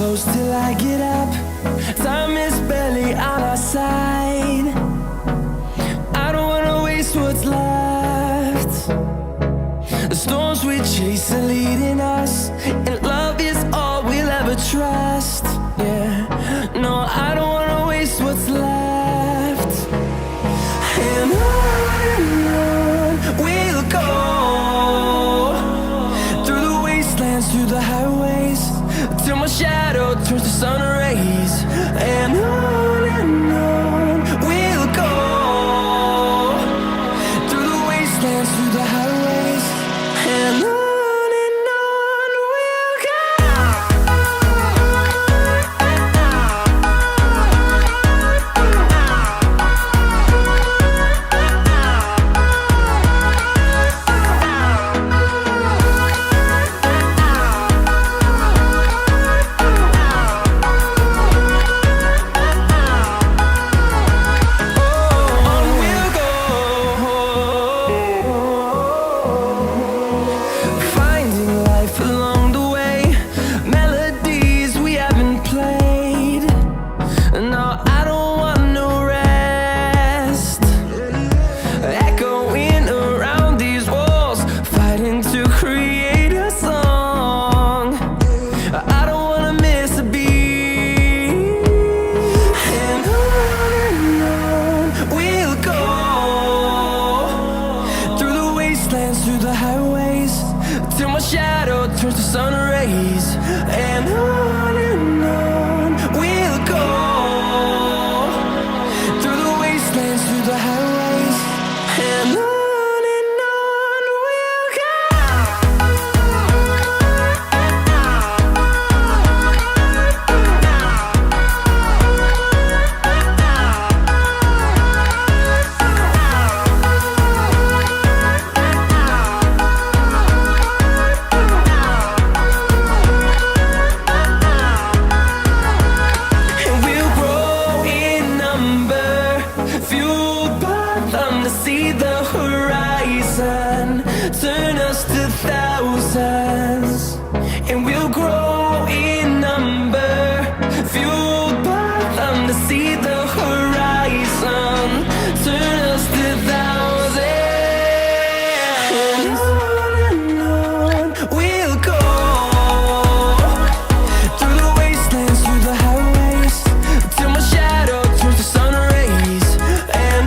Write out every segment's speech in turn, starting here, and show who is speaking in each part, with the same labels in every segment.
Speaker 1: close till I get up. Time is barely on our side. I don't wanna waste what's left. The storms we chase are leading us, and love is all we'll ever trust. Yeah, no, I don't wanna waste what's left. And on we'll go, through the wastelands, through the highways, till my shadow turns to sun rays. And on we'll go, through the wastelands, through the highways, and on we'll go. Through the highways, till my shadow turns to sun rays. And on we'll go, through the wastelands, through the highways, and on we'll go. See the horizon turn us to thousands, and we'll grow in number, fueled by them to see the horizon turn us to thousands. And on we'll go, through the wastelands, through the highways, till my shadow turns to sun rays. And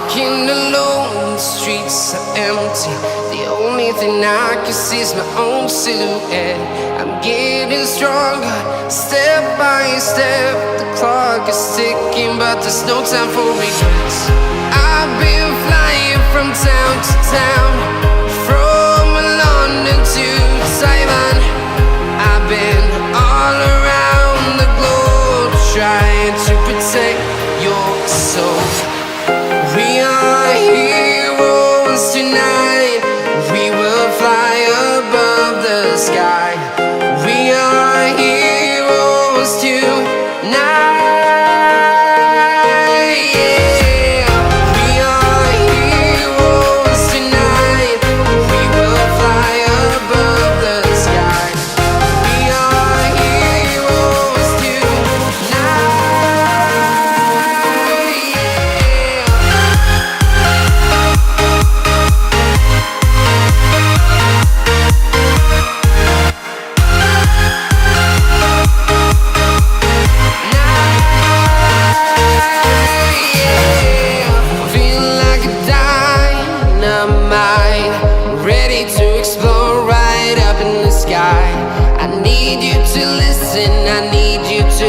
Speaker 2: Walking alone, the streets are empty. The only thing I can see is my own silhouette. I'm getting stronger, step by step. The clock is ticking, but there's no time for regrets. I've been flying from town to town, from London to Taiwan. I've been all around the globe, trying to protect your soul. We are heroes tonight. We will fly above the sky. We are heroes tonight. Yeah. We are heroes tonight. We will fly above the sky. We are heroes tonight. Feeling like a dynamite, ready to explode right up in the sky. I need you to listen, I need you to